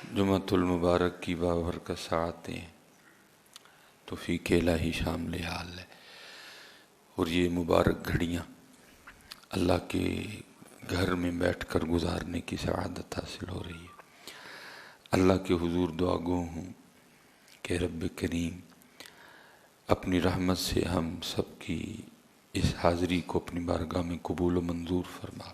جمعۃ المبارک کی بابرکت ساعتیں تو فی کیلا ہی شامل حال ہے، اور یہ مبارک گھڑیاں اللہ کے گھر میں بیٹھ کر گزارنے کی سعادت حاصل ہو رہی ہے۔ اللہ کے حضور دعا گو ہوں کہ رب کریم اپنی رحمت سے ہم سب کی اس حاضری کو اپنی بارگاہ میں قبول و منظور فرما،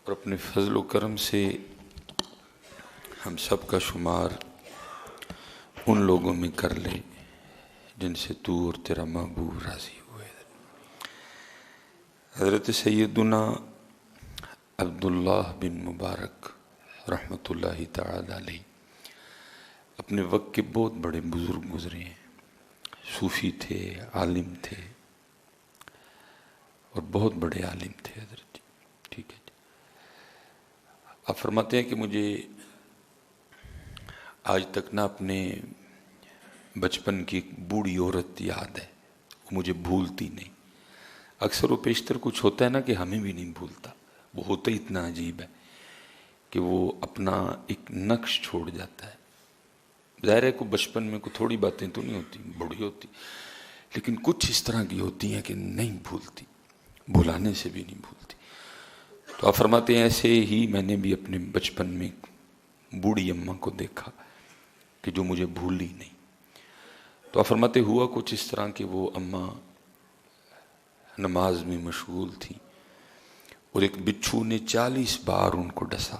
اور اپنے فضل و کرم سے ہم سب کا شمار ان لوگوں میں کر لے جن سے تو اور تیرا محبوب راضی ہوئے۔ حضرت سیدنا عبداللہ بن مبارک رحمۃ اللہ تعالی علیہ اپنے وقت کے بہت بڑے بزرگ گزرے ہیں، صوفی تھے، عالم تھے، اور بہت بڑے عالم تھے حضرت جی۔ ٹھیک ہے جی، آپ فرماتے ہیں کہ مجھے آج تک نہ اپنے بچپن کی ایک بوڑھی عورت یاد ہے، وہ مجھے بھولتی نہیں۔ اکثر و بیشتر کچھ ہوتا ہے نا کہ ہمیں بھی نہیں بھولتا، وہ ہوتا ہی اتنا عجیب ہے کہ وہ اپنا ایک نقش چھوڑ جاتا ہے۔ ظاہر ہے کہ بچپن میں کوئی تھوڑی باتیں تو نہیں ہوتی، بڑی ہوتی، لیکن کچھ اس طرح کی ہوتی ہیں کہ نہیں بھولتی، بھلانے سے بھی نہیں بھولتی۔ تو آپ فرماتے ہیں ایسے ہی میں نے بھی اپنے بچپن میں بوڑھی اماں کو دیکھا کہ جو مجھے بھولی نہیں۔ تو آپ فرماتے ہوا کچھ اس طرح کہ وہ اماں نماز میں مشغول تھی، اور ایک بچھو نے 40 بار ان کو ڈسا۔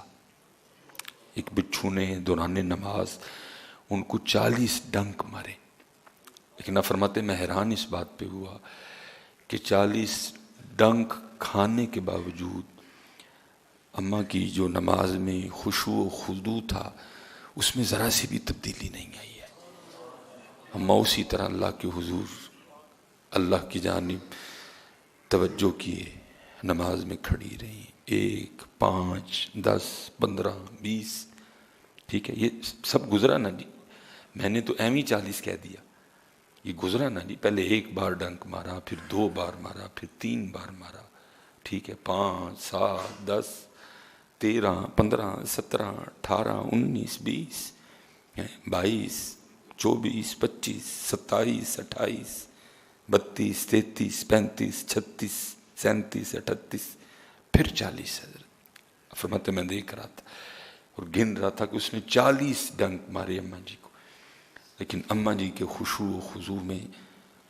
ایک بچھو نے دوران نماز ان کو 40 ڈنک مارے۔ لیکن آپ فرماتے میں حیران اس بات پہ ہوا کہ 40 ڈنک کھانے کے باوجود اماں کی جو نماز میں خشوع و خضوع تھا اس میں ذرا سی بھی تبدیلی نہیں آئی ہے۔ اماں اسی طرح اللہ کے حضور، اللہ کی جانب توجہ کیے نماز میں کھڑی رہی، 1، 5، 10، 15، 20۔ ٹھیک ہے، یہ سب گزرا نا جی، میں نے تو ایویں 40 کہہ دیا، یہ گزرا نا جی۔ پہلے 1 بار ڈنک مارا، پھر 2 بار مارا، پھر 3 بار مارا، ٹھیک ہے، 5، 7، 10، 13، 15، 17، 18، 19، 20، 22، 24، 25، 27، 28، 32، 33، 35، 36، 37، 38، پھر 40۔ حضرت فرماتے میں دیکھ رہا تھا اور گن رہا تھا کہ اس نے 40 ڈنک مارے اماں جی کو، لیکن اماں جی کے خشوع و خضوع میں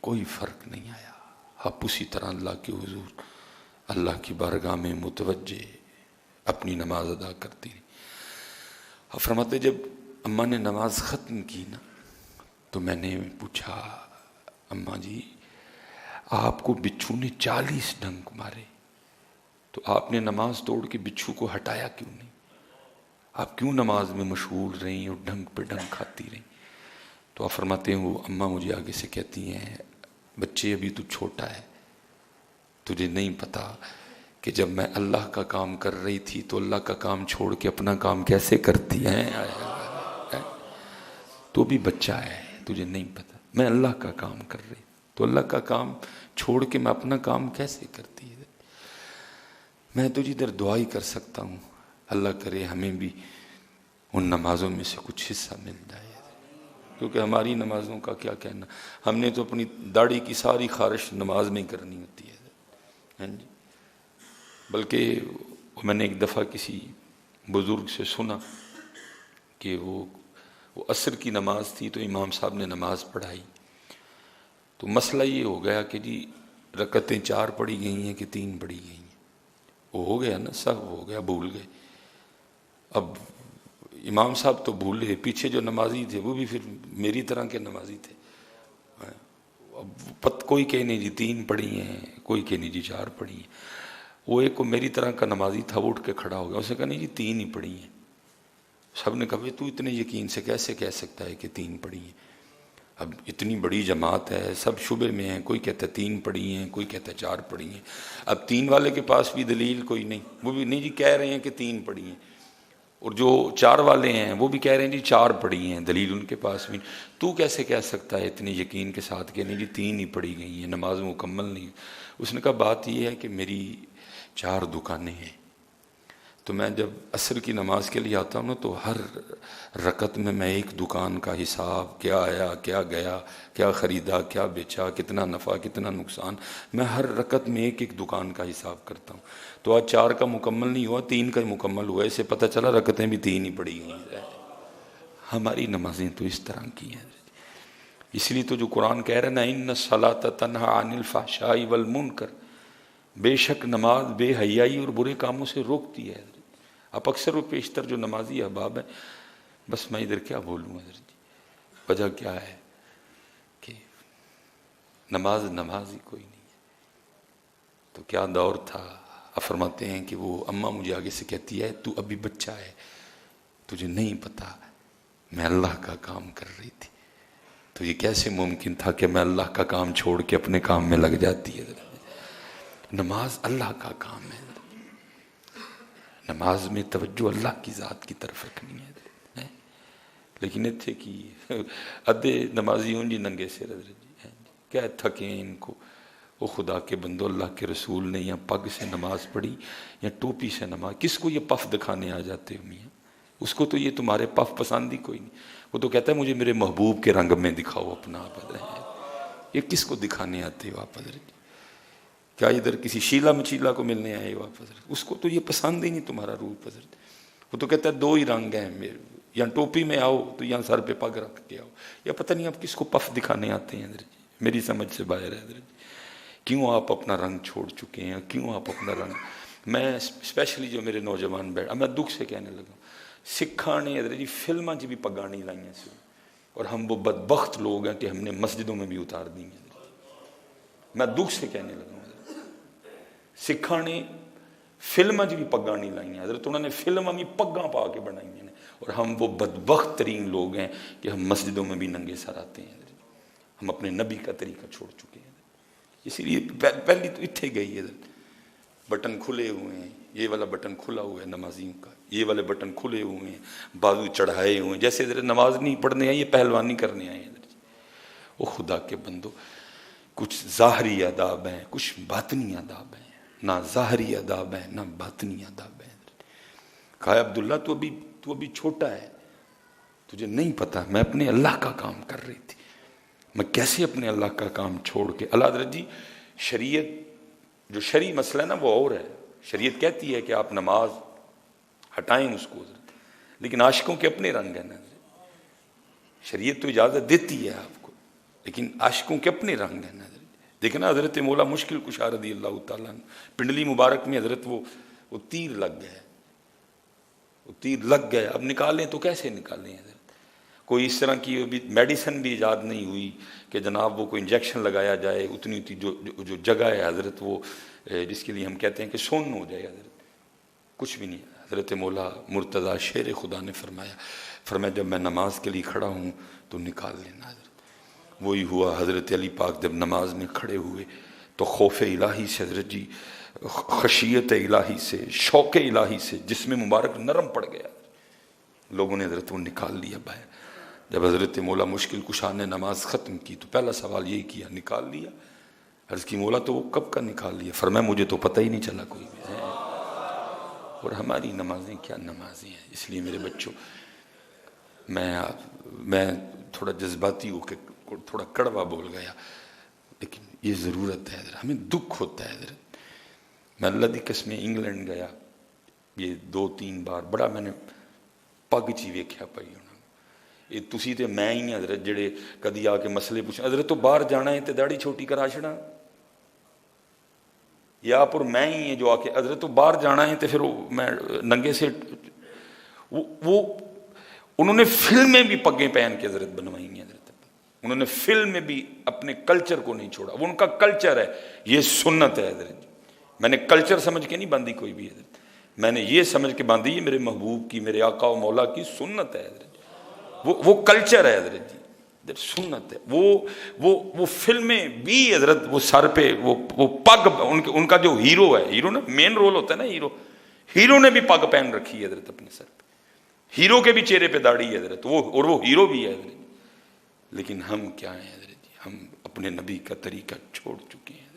کوئی فرق نہیں آیا۔ آپ اسی طرح اللہ کے حضور، اللہ کی بارگاہ میں متوجہ اپنی نماز ادا کرتی رہی۔ آپ فرماتے جب اماں نے نماز ختم کی نا تو میں نے پوچھا اماں جی آپ کو بچھو نے 40 ڈنک مارے تو آپ نے نماز توڑ کے بچھو کو ہٹایا کیوں نہیں؟ آپ کیوں نماز میں مشغول رہیں اور ڈنک پہ ڈنک کھاتی رہیں؟ تو آپ فرماتے ہیں وہ اماں مجھے آگے سے کہتی ہیں بچے ابھی تو چھوٹا ہے، تجھے نہیں پتا کہ جب میں اللہ کا کام کر رہی تھی تو اللہ کا کام چھوڑ کے اپنا کام کیسے کرتی ہیں، تو بھی بچہ ہے، تجھے نہیں پتا میں اللہ کا کام کر رہی تو اللہ کا کام چھوڑ کے میں اپنا کام کیسے کرتی ہے۔ میں تجھے ادھر دعا ہی کر سکتا ہوں، اللہ کرے ہمیں بھی ان نمازوں میں سے کچھ حصہ مل جائے، کیونکہ ہماری نمازوں کا کیا کہنا، ہم نے تو اپنی داڑھی کی ساری خارش نماز میں کرنی ہوتی ہے۔ ہاں جی، بلکہ میں نے ایک دفعہ کسی بزرگ سے سنا کہ وہ عصر کی نماز تھی تو امام صاحب نے نماز پڑھائی، تو مسئلہ یہ ہو گیا کہ جی رکعتیں 4 پڑھی گئی ہیں کہ 3 پڑھی گئی ہیں، وہ ہو گیا نا، سب ہو گیا، بھول گئے۔ اب امام صاحب تو بھولے، پیچھے جو نمازی تھے وہ بھی پھر میری طرح کے نمازی تھے، اب کوئی کہے نہیں جی 3 پڑھی ہیں، کوئی کہے نہیں جی 4 پڑھی ہیں۔ وہ ایک کو میری طرح کا نمازی تھا، وہ اٹھ کے کھڑا ہو گیا، اس نے کہا نہیں جی 3 ہی پڑھی ہیں۔ سب نے کہا تو اتنے یقین سے کیسے کہہ سکتا ہے کہ 3 پڑھی ہیں؟ اب اتنی بڑی جماعت ہے، سب شبے میں ہیں، کوئی کہتا ہے 3 پڑھی ہیں، کوئی کہتا ہے 4 پڑھی ہیں۔ اب 3 والے کے پاس بھی دلیل کوئی نہیں، وہ بھی نہیں جی کہہ رہے ہیں کہ 3 پڑھی ہیں، اور جو 4 والے ہیں وہ بھی کہہ رہے ہیں جی 4 پڑھی ہیں، دلیل ان کے پاس بھی۔ تو کیسے کہہ سکتا ہے اتنے یقین کے ساتھ کہ نہیں جی 3 ہی پڑھی گئی ہیں، نماز مکمل نہیں؟ اس نے کہا بات یہ ہے کہ میری 4 دکانیں ہیں، تو میں جب عصر کی نماز کے لیے آتا ہوں نا تو ہر رکعت میں ایک دکان کا حساب، کیا آیا کیا گیا، کیا خریدا کیا بیچا، کتنا نفع کتنا نقصان، میں ہر رکعت میں ایک ایک دکان کا حساب کرتا ہوں. تو آج 4 کا مکمل نہیں ہوا، 3 کا ہی مکمل ہوا. اسے پتہ چلا رکعتیں بھی 3 ہی پڑی ہوئی ہیں. ہماری نمازیں تو اس طرح کی ہیں. اس لیے تو جو قرآن کہہ رہے نا ان الصلاۃ تنہی عن الفحشاء والمنکر، بے شک نماز بے حیائی اور برے کاموں سے روکتی ہے. اب اکثر و بیشتر جو نمازی احباب ہیں، بس میں ادھر کیا بولوں حضرت جی، وجہ کیا ہے کہ نماز ہی کوئی نہیں ہے. تو کیا دور تھا. اب فرماتے ہیں کہ وہ اماں مجھے آگے سے کہتی ہے تو ابھی بچہ ہے، تجھے نہیں پتا میں اللہ کا کام کر رہی تھی. تو یہ کیسے ممکن تھا کہ میں اللہ کا کام چھوڑ کے اپنے کام میں لگ جاتی ہے. نماز اللہ کا کام ہے. نماز میں توجہ اللہ کی ذات کی طرف رکھنی ہے. لیکن اتھے کی ادھے نمازی ہوں جی ننگے سے کیا تھکیں ان کو. وہ خدا کے بندو، اللہ کے رسول نے یا پگ سے نماز پڑھی یا ٹوپی سے نماز، کس کو یہ پف دکھانے آ جاتے ہو میاں؟ اس کو تو یہ تمہارے پف پسند ہی کوئی نہیں. وہ تو کہتا ہے مجھے میرے محبوب کے رنگ میں دکھاؤ اپنا آپ. یہ کس کو دکھانے آتے ہو آپ حضرت؟ کیا ادھر کسی شیلا مچیلا کو ملنے آئے ہو آپ حضرت؟ اس کو تو یہ پسند ہی نہیں تمہارا روپ حضرت. وہ تو کہتا ہے 2 ہی رنگ ہیں میرے، یا ٹوپی میں آؤ تو یا سر پہ پگ رکھ کے آؤ. یا پتہ نہیں آپ کس کو پف دکھانے آتے ہیں حضرت جی. میری سمجھ سے باہر ہے حضرت. کیوں آپ اپنا رنگ چھوڑ چکے ہیں؟ کیوں آپ اپنا رنگ؟ میں اسپیشلی جو میرے نوجوان بیٹھ، میں دکھ سے کہنے لگا، سکھاں نے حضرت جی فلماں بھی پگاڑی لائیں سے، اور ہم وہ بدبخت لوگ ہیں کہ ہم نے مسجدوں میں بھی اتار دی ہیں. میں دکھ سے کہنے لگا سکھاں نے فلماں بھی پگاڑی لائیں ہیں حضرت. انہوں نے فلماں بھی پگاں پا کے بنائی ہیں، اور ہم وہ بدبخت ترین لوگ ہیں کہ ہم مسجدوں میں بھی ننگے سر آتے ہیں. ہم اپنے نبی کا طریقہ چھوڑ چکے ہیں. اسی لیے پہلی تو اتھے گئی ہے، بٹن کھلے ہوئے ہیں، یہ والا بٹن کھلا ہوا ہے نمازیوں کا، یہ والے بٹن کھلے ہوئے ہیں، بازو چڑھائے ہوئے ہیں، جیسے حضرت نماز نہیں پڑھنے آئے، یہ پہلوانی کرنے آئے ہیں. وہ خدا کے بندو، کچھ ظاہری آداب ہیں، کچھ باطنی آداب ہیں. نہ ظاہری آداب ہیں نہ باطنی آداب ہیں. کہا عبداللہ تو ابھی چھوٹا ہے، تجھے نہیں پتا میں اپنے اللہ کا کام کر رہی تھی. میں کیسے اپنے اللہ کا کام چھوڑ کے. اللہ حضرت جی شریعت جو شرعی مسئلہ ہے نا وہ اور ہے. شریعت کہتی ہے کہ آپ نماز ہٹائیں اس کو حضرت، لیکن عاشقوں کے اپنے رنگ ہیں نا. شریعت تو اجازت دیتی ہے آپ کو، لیکن عاشقوں کے اپنے رنگ ہیں نا. دیکھنا حضرت مولا مشکل کشا رضی اللہ تعالیٰ پنڈلی مبارک میں حضرت وہ تیر لگ گئے، وہ تیر لگ گئے. اب نکالیں تو کیسے نکالیں حضرت؟ کوئی اس طرح کی میڈیسن بھی ایجاد نہیں ہوئی کہ جناب وہ کوئی انجیکشن لگایا جائے اتنی جو جگہ ہے حضرت وہ جس کے لیے ہم کہتے ہیں کہ سون ہو جائے حضرت. کچھ بھی نہیں. حضرت مولا مرتضیٰ شیر خدا نے فرمایا جب میں نماز کے لیے کھڑا ہوں تو نکال لینا حضرت. وہی ہوا. حضرت علی پاک جب نماز میں کھڑے ہوئے تو خوف الہی سے حضرت جی، خشیت الہی سے، شوق الہی سے جسم مبارک نرم پڑ گیا. لوگوں نے حضرت وہ نکال لیا باہر. جب حضرت مولا مشکل کشا نے نماز ختم کی تو پہلا سوال یہی کیا، نکال لیا؟ عرض کی مولا تو وہ کب کا نکال لیا؟ فرمایا مجھے تو پتہ ہی نہیں چلا کوئی بھی. اور ہماری نمازیں کیا نمازیں ہیں. اس لیے میرے بچوں، میں تھوڑا جذباتی ہو کے تھوڑا کڑوا بول گیا، لیکن یہ ضرورت ہے حضرت. ہمیں دکھ ہوتا ہے حضرت. میں اللہ دی قسم انگلینڈ گیا یہ 2-3 بار، بڑا میں نے پگ چی ویکھیا پئی انہوں نے. یہ تسی تے میں ہی حضرت جڑے کدی آ کے مسئلے پوچھیں حضرت تو باہر جانا ہے تے داڑھی چھوٹی کرا چھڑا، یا پر میں ہی ہیں جو آ کے حضرت تو باہر جانا ہے تے پھر میں ننگے سے وہ انہوں نے فلمیں بھی پگیں پہن کے حضرت بنوائی ہیں حضرت. انہوں نے فلم میں بھی اپنے کلچر کو نہیں چھوڑا. وہ ان کا کلچر ہے، یہ سنت ہے حضرت. میں نے کلچر سمجھ کے نہیں باندھی کوئی بھی حضرت، میں نے یہ سمجھ کے باندھی یہ میرے محبوب کی، میرے آقا و مولا کی سنت ہے حضرت. وہ کلچر ہے حضرت جی، سنت ہے. وہ فلمیں بھی حضرت، وہ سر پہ وہ پگ، ان کا جو ہیرو ہے، ہیرو نا مین رول ہوتا ہے نا، ہیرو نے بھی پگ پہن رکھی ہے حضرت اپنے سر پہ. ہیرو کے بھی چہرے پہ داڑھی ہے حضرت، اور وہ ہیرو بھی ہے حضرت. لیکن ہم کیا ہیں حضرت جی؟ ہم اپنے نبی کا طریقہ چھوڑ چکے ہیں.